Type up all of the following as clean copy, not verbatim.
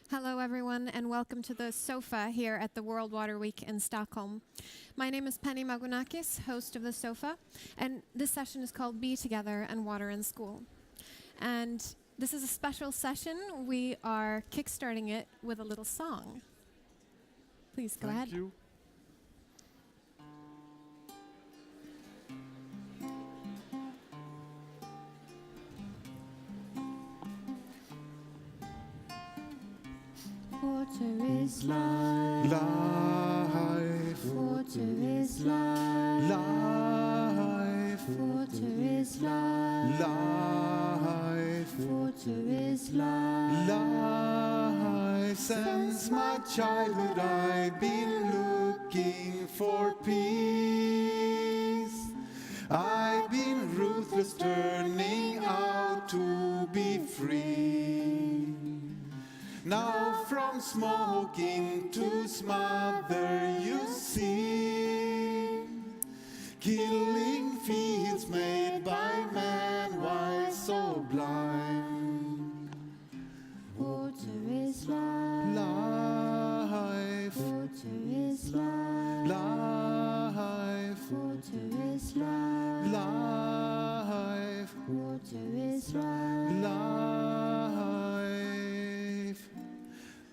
Hello, everyone, and welcome to the sofa here at the World Water Week in Stockholm. My name is Penny Magunakis, host of the sofa, and this session is called Beetogether and Water in School. And this is a special session. We are kickstarting it with a little song. Please go ahead. Thank you. Water is life. Life. Water is life. Life. Water is life. Life. Water is life. Life. Since my childhood I've been looking for peace. I've been ruthless, turning out to be free. Now from smoking to smother you see, killing fields made by man, why so blind? Water is life. Life. Water is life. Life. Water is life. Life. Water is life. Life.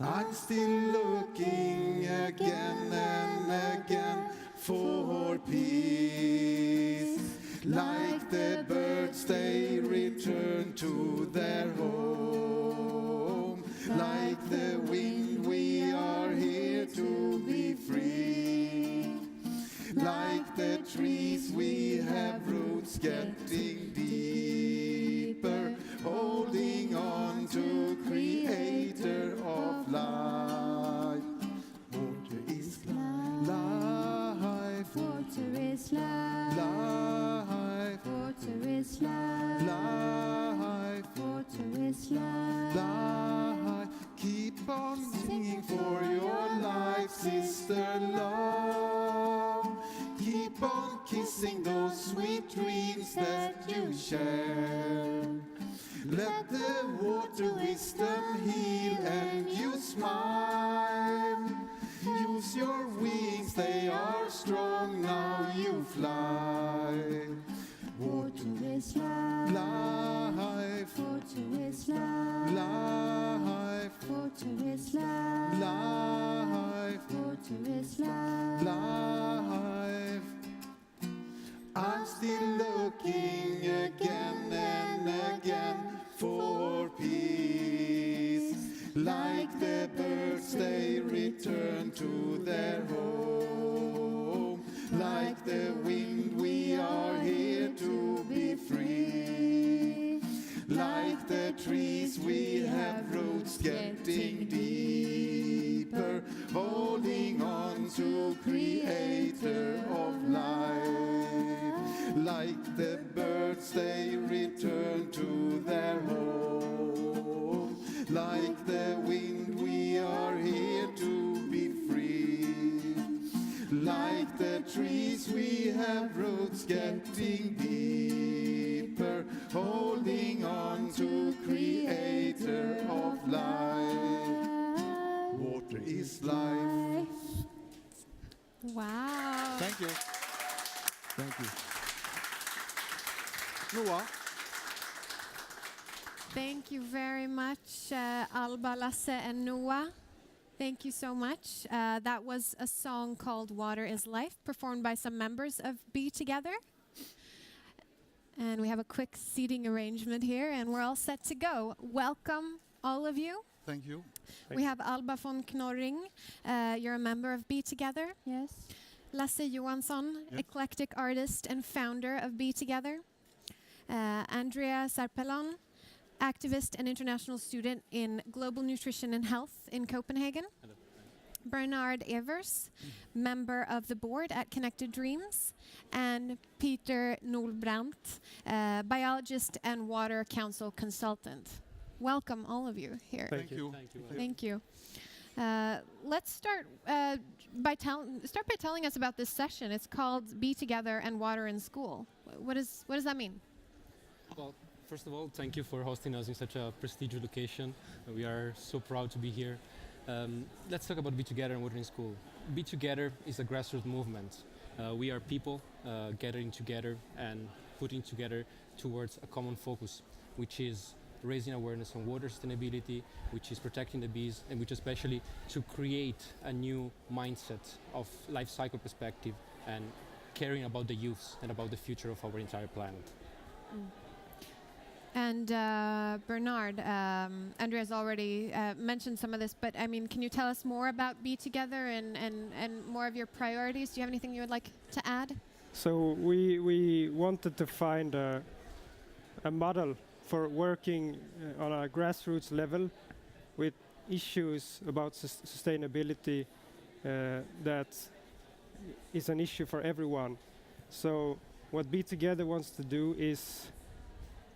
I'm still looking again and again for peace. Like the birds they return to their home. Like the wind we are here to be free. Like the trees we have roots getting deeper, holding on to Creator of life. Water is life. Water is life. Life. Water is life. Life. Water is life. Life. Keep on singing for your life, sister love. Keep on kissing those sweet dreams that you share. Let the water wisdom heal and you smile. Use your wings, they are strong, now you fly. Water is life. Life. Water is life. Life. Water is life. Life. Water is life. Life. I'm still looking again and again for peace. Like the birds they return to their home. Like the wind we are here to be free. Like the trees we have roots getting deeper, holding on to Creator of life. Like the birds they return to their home. Like the wind we are here to be free. Like the trees we have roots getting deeper, holding on to Creator of life. Water is life. Wow. Thank you. Thank you. Noah. Thank you very much, Alba, Lasse, and Noah. Thank you so much. That was a song called Water is Life, performed by some members of Beetogether. And we have a quick seating arrangement here, and we're all set to go. Welcome, all of you. Thank you. We have Alba von Knorring. You're a member of Beetogether. Yes. Lars Johansson, Yes. eclectic artist and founder of Beetogether. Andrea Sarpellon, activist and international student in global nutrition and health in Copenhagen. Hello. Bernard Evers, member of the board at Connected Dreams. And Peter Nolbrandt, biologist and water council consultant. Welcome, all of you here. Thank you. Thank you. Thank you. Let's start by telling us about this session. It's called Beetogether and Water in School. What does that mean? Well, First of all, thank you for hosting us in such a prestigious location. We are so proud to be here. Let's talk about Beetogether and Water in School. Beetogether is a grassroots movement. We are people gathering together and putting together towards a common focus, which is raising awareness on water sustainability, which is protecting the bees, and which especially to create a new mindset of life cycle perspective and caring about the youths and about the future of our entire planet. And Bernard, Andrea's already mentioned some of this, but I mean, can you tell us more about Beetogether and more of your priorities? Do you have anything you would like to add? So we wanted to find a model for working on a grassroots level with issues about sustainability that is an issue for everyone. So what Beetogether wants to do is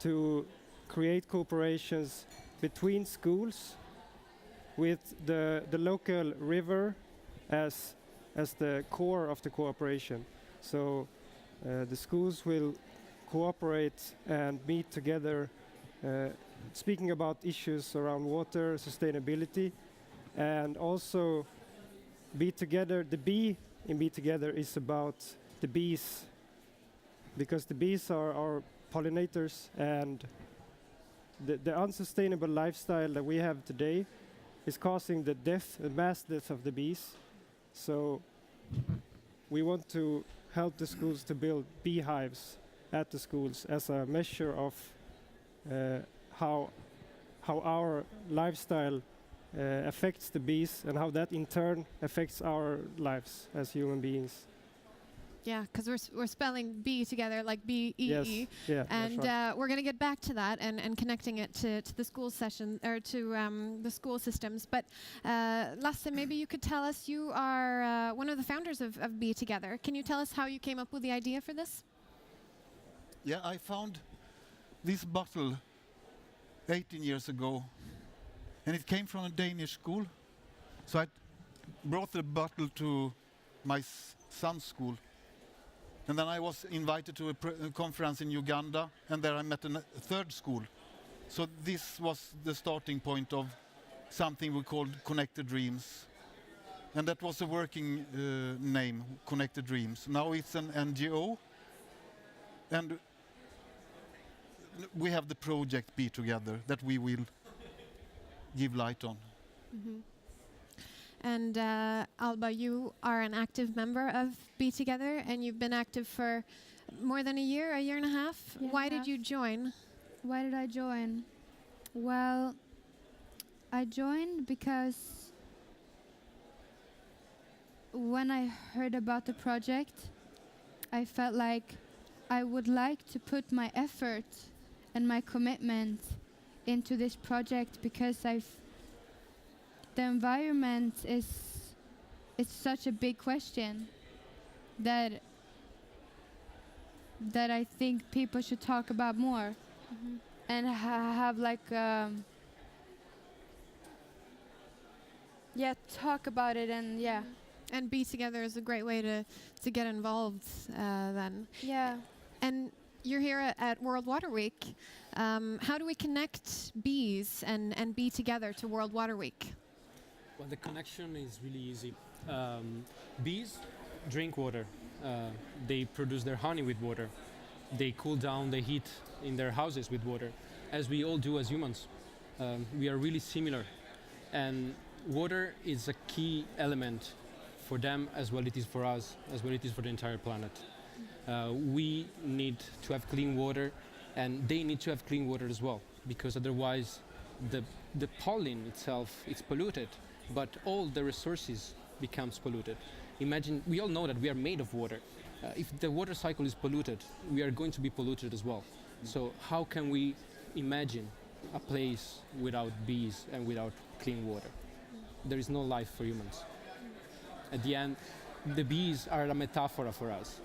to create cooperations between schools with the local river as the core of the cooperation. So the schools will cooperate and meet together speaking about issues around water, sustainability, and also Beetogether. The B in Beetogether is about the bees, because the bees are our pollinators, and the unsustainable lifestyle that we have today is causing the mass death of the bees. So we want to help the schools to build beehives at the schools as a measure of how our lifestyle affects the bees and how that in turn affects our lives as human beings. Yeah, because we're spelling B together like B-E-E. Yes, yeah, and that's right. we're going to get back to that and connecting it to the school session or to the school systems. But Lasse, maybe you could tell us, you are one of the founders of Beetogether. Can you tell us how you came up with the idea for this? Yeah, I found this bottle 18 years ago, and it came from a Danish school. So I brought the bottle to my son's school. And then I was invited to a conference in Uganda, and there I met a third school. So this was the starting point of something we called Connected Dreams. And that was a working name, Connected Dreams. Now it's an NGO, and we have the project Beetogether that we will give light on. Mm-hmm. And Alba, you are an active member of Beetogether, and you've been active for more than a year and a half. Yeah, Why did you join? Why did I join? Well, I joined because when I heard about the project, I felt like I would like to put my effort and my commitment into this project, because the environment is such a big question that I think people should talk about more. Mm-hmm. And have like talk about it, and And Beetogether is a great way to get involved then. yeah. And you're here at World Water Week. How do we connect bees and Beetogether to World Water Week? Well, the connection is really easy. Bees drink water. They produce their honey with water. They cool down the heat in their houses with water, as we all do as humans. We are really similar. And water is a key element for them as well it is for us, as well it is for the entire planet. We need to have clean water, and they need to have clean water as well, because otherwise the pollen itself is polluted, but all the resources becomes polluted. Imagine, we all know that we are made of water. If the water cycle is polluted, we are going to be polluted as well. So how can we imagine a place without bees and without clean water? There is no life for humans. At the end, the bees are a metaphor for us.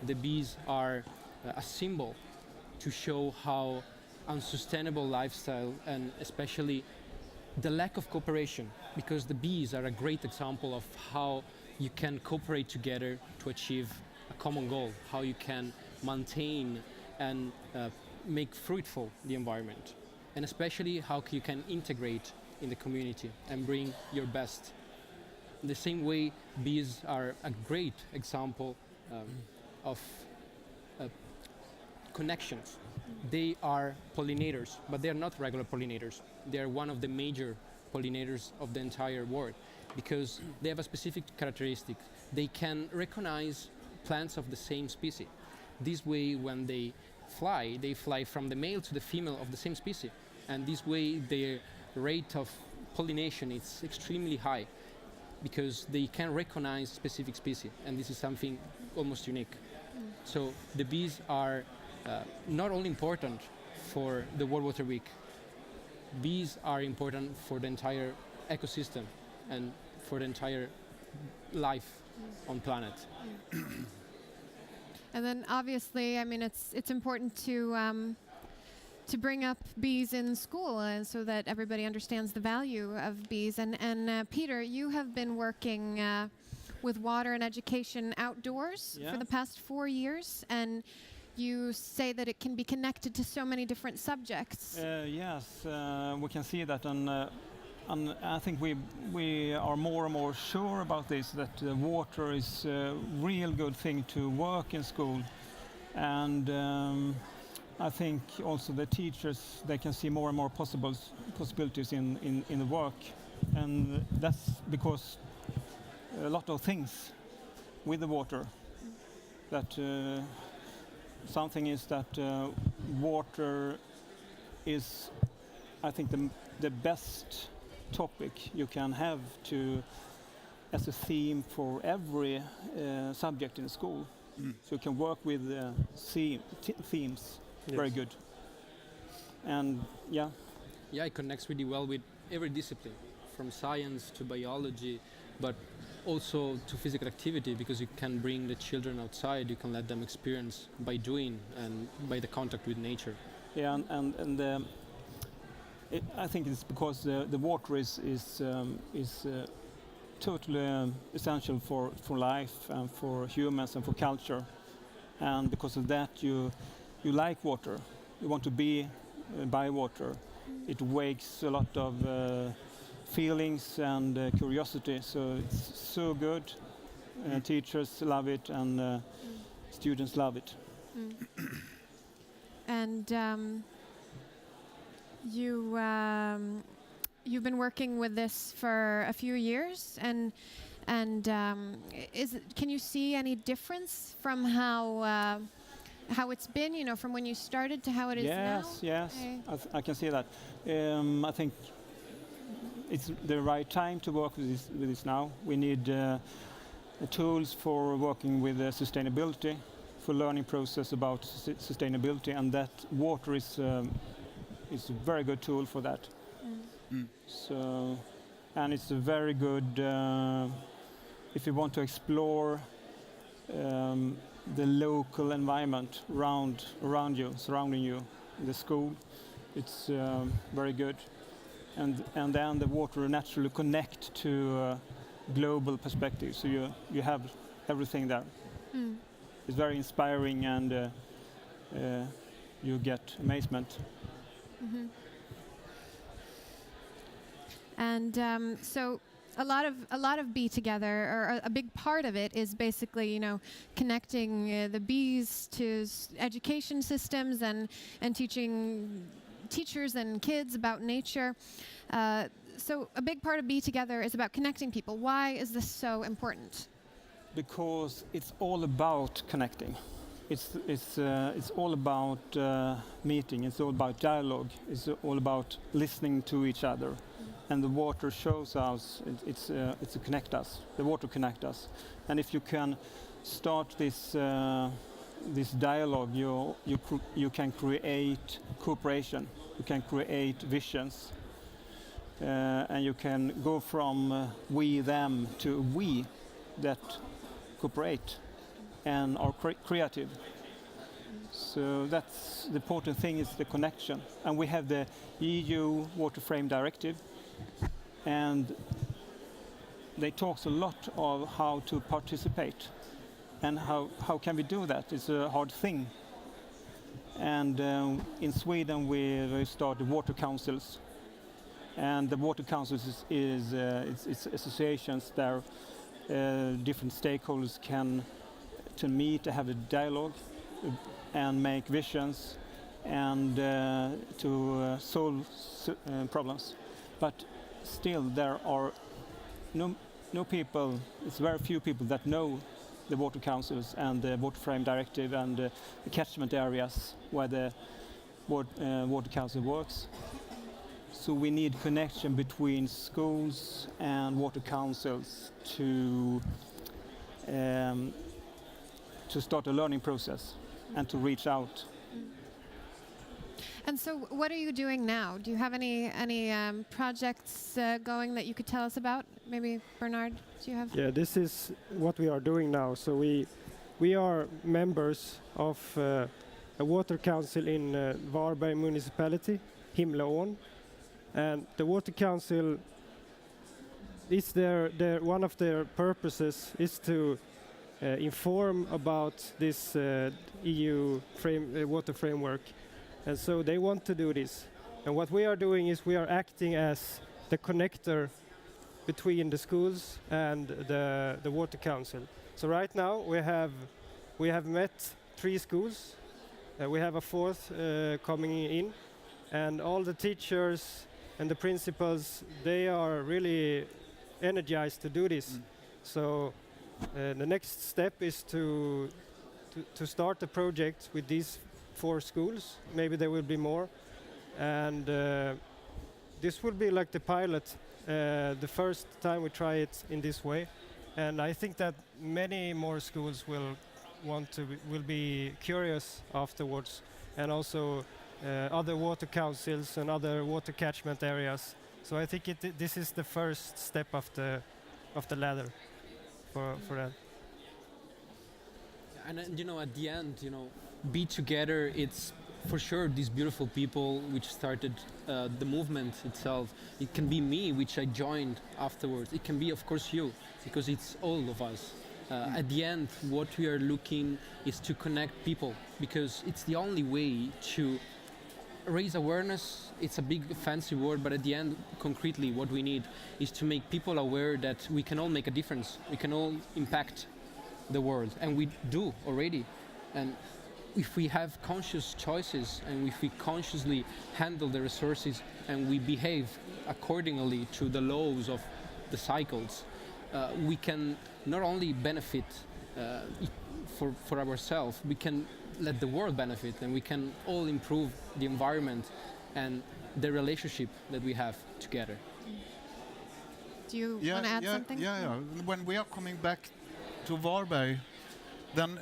The bees are a symbol to show how unsustainable lifestyle, and especially the lack of cooperation, because the bees are a great example of how you can cooperate together to achieve a common goal, how you can maintain and make fruitful the environment, and especially how you can integrate in the community and bring your best. In the same way, bees are a great example of connections. They are pollinators, but they are not regular pollinators. They are one of the major pollinators of the entire world because they have a specific characteristic. They can recognize plants of the same species. This way, when they fly from the male to the female of the same species. And this way, their rate of pollination is extremely high because they can recognize specific species. And this is something almost unique. So the bees are not only important for the World Water Week, bees are important for the entire ecosystem and for the entire life on planet. And then obviously, I mean, it's important to bring up bees in school so that everybody understands the value of bees. And Peter, you have been working with water and education outdoors for the past 4 years, and you say that it can be connected to so many different subjects. Yes, we can see that, and I think we are more and more sure about this, that water is a real good thing to work in school, and I think also the teachers, they can see more and more possibilities in the work, and that's because a lot of things with the water that something is that water is, I think, the best topic you can have as a theme for every subject in school. So you can work with themes. Yes. Very good. And yeah, it connects really well with every discipline, from science to biology, but also to physical activity, because you can bring the children outside, you can let them experience by doing and by the contact with nature. Yeah, and I think it's because the water is totally essential for life and for humans and for culture, and because of that you like water, you want to be by water. It wakes a lot of feelings and curiosity, so it's so good. Teachers love it, and students love it. And you've been working with this for a few years, and can you see any difference from how it's been, from when you started to how it is now? Yes, I can see that. I think it's the right time to work with this now. We need tools for working with sustainability, for learning process about sustainability, and that water is a very good tool for that. So, and it's a very good if you want to explore the local environment around you, surrounding you, the school. It's very good, and then the water naturally connect to global perspective. So you have everything there. It's very inspiring, and you get amazement. And so a lot of Beetogether, or a big part of it, is basically connecting the bees to education systems and teaching teachers and kids about nature. So a big part of Beetogether is about connecting people. Why is this so important? Because it's all about connecting. It's all about meeting. It's all about dialogue. It's all about listening to each other. And the water shows us, it's to connect us. The water connects us. And if you can start this dialogue, you can create cooperation. You can create visions. And you can go from we, them to we that cooperate and are creative. So that's the important thing, is the connection. And we have the EU Water Frame Directive, and they talk a lot of how to participate and how can we do that. It's a hard thing. And in Sweden, we started water councils. And the water councils it's associations there. Different stakeholders can to meet, to have a dialogue, and make visions, and to solve problems. But still, there are no people. It's very few people that know the water councils and the water frame directive and the catchment areas where the water council works. So we need connection between schools and water councils to start a learning process and to reach out. And so what are you doing now? Do you have any projects going that you could tell us about? Maybe Bernard, do you have? Yeah, this is what we are doing now. So we are members of a water council in Varberg municipality, Himlaån. And the water council is one of their purposes is to inform about this EU water framework. And so they want to do this. And what we are doing is we are acting as the connector between the schools and the water council. So right now we have met 3 schools. We have a 4th coming in, and all the teachers and the principals, they are really energized to do this. So the next step is to start a project with these 4 schools. Maybe there will be more, and this will be like the pilot, the first time we try it in this way. And I think that many more schools will be curious afterwards, and also other water councils and other water catchment areas. So I think this is the first step of the ladder for that. And at the end, Beetogether, it's for sure these beautiful people which started the movement itself. It can be me, which I joined afterwards. It can be, of course, you, because it's all of us. At the end, what we are looking is to connect people, because it's the only way to raise awareness. It's a big fancy word, but at the end, concretely, what we need is to make people aware that we can all make a difference. We can all impact the world, and we do already. And if we have conscious choices, and if we consciously handle the resources, and we behave accordingly to the laws of the cycles, we can not only benefit for ourselves, we can let the world benefit, and we can all improve the environment and the relationship that we have together. Do you want to add something? Yeah. When we are coming back to Varberg, then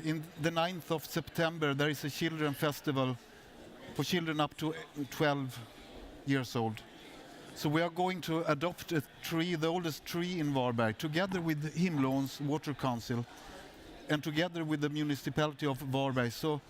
in the 9th of September, there is a children festival for children up to 12 years old. So we are going to adopt a tree, the oldest tree in Varberg, together with Himlaån's Water Council and together with the municipality of Varberg. So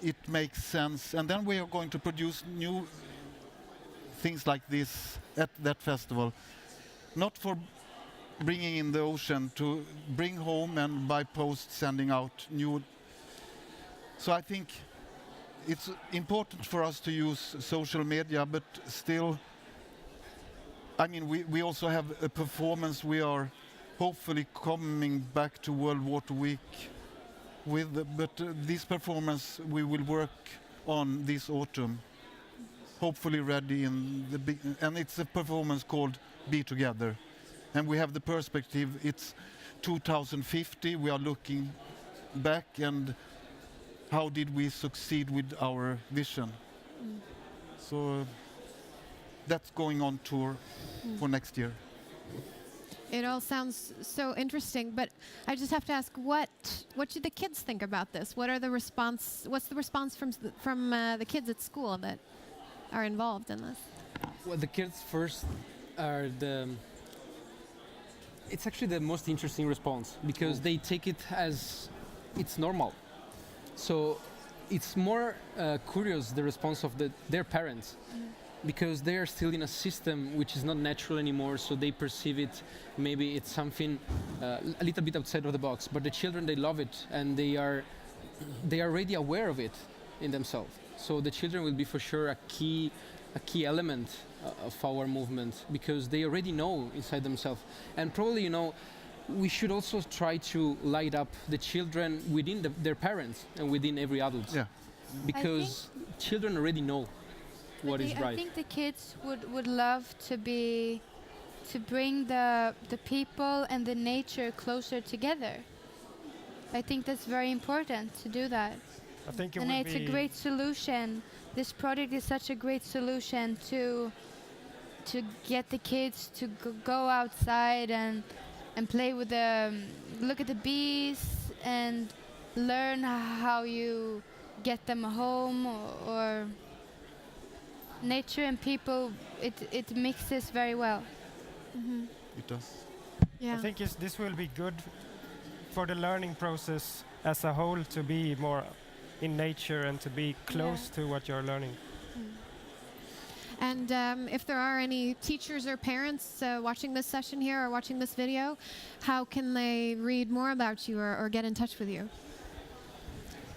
it makes sense. And then we are going to produce new things like this at that festival. Not for bringing in the ocean, to bring home and by post sending out new. So I think it's important for us to use social media, but still, I mean, we also have a performance. We are hopefully coming back to World Water Week with, but this performance we will work on this autumn, hopefully ready in the big, and it's a performance called Beetogether. And we have the perspective, it's 2050, we are looking back and how did we succeed with our vision. So that's going on tour for next year. It all sounds so interesting, but I just have to ask, what should the kids think about this? What's the response from the kids at school that are involved in this? Well, the kids first are it's actually the most interesting response, because they take it as it's normal. So it's more curious, the response of their parents, because they are still in a system which is not natural anymore, so they perceive it, maybe it's something a little bit outside of the box, but the children, they love it, and they are already aware of it. in themselves. So the children will be for sure a key element of our movement, because they already know inside themselves. And probably, we should also try to light up the children within their parents and within every adult. Yeah. Because children already know what is right. I think the kids would love to bring the people and the nature closer together. I think that's very important to do that. I think it And will it's be a great solution. This project is such a great solution to get the kids to go outside and play with look at the bees and learn how you get them home, or nature and people, it mixes very well. It does. Yeah. I think this will be good for the learning process as a whole, to be more in nature and to be close to what you're learning. And if there are any teachers or parents watching this session here or watching this video, how can they read more about you or get in touch with you?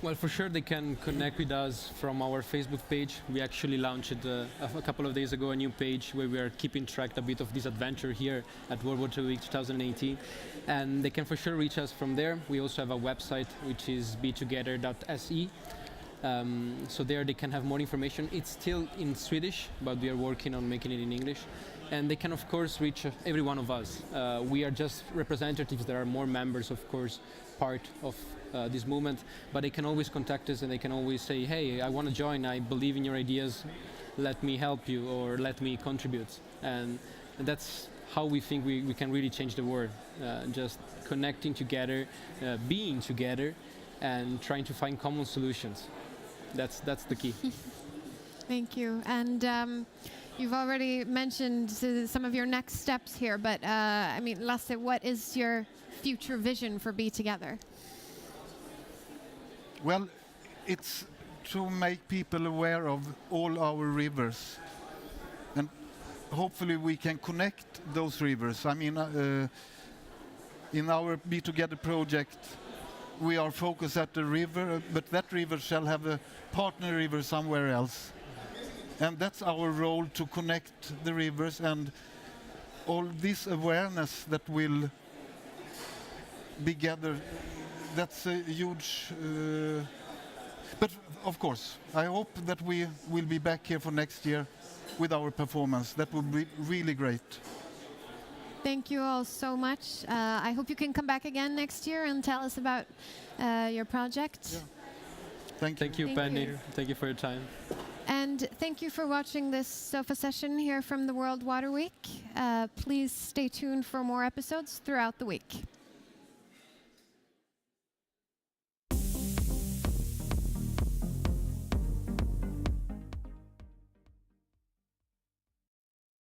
Well, for sure they can connect with us from our Facebook page. We actually launched a couple of days ago a new page where we are keeping track a bit of this adventure here at World Water Week 2018. And they can for sure reach us from there. We also have a website, which is beetogether.se. So there they can have more information. It's still in Swedish, but we are working on making it in English. And they can, of course, reach every one of us. We are just representatives. There are more members, of course, part of this movement, but they can always contact us and they can always say, hey, I want to join, I believe in your ideas, let me help you or let me contribute. And that's how we think we can really change the world. Just connecting together, being together, and trying to find common solutions. That's the key. Thank you. And you've already mentioned some of your next steps here, but Lasse, what is your future vision for Beetogether? Well, it's to make people aware of all our rivers, and hopefully we can connect those rivers. In our Beetogether project, we are focused at the river, but that river shall have a partner river somewhere else. And that's our role, to connect the rivers, and all this awareness that will be gathered. That's a huge... but of course, I hope that we will be back here for next year with our performance. That would be really great. Thank you all so much. I hope you can come back again next year and tell us about your project. Yeah. Thank you. Thank you, Penny. Thank you for your time. And thank you for watching this SOFA session here from the World Water Week. Please stay tuned for more episodes throughout the week.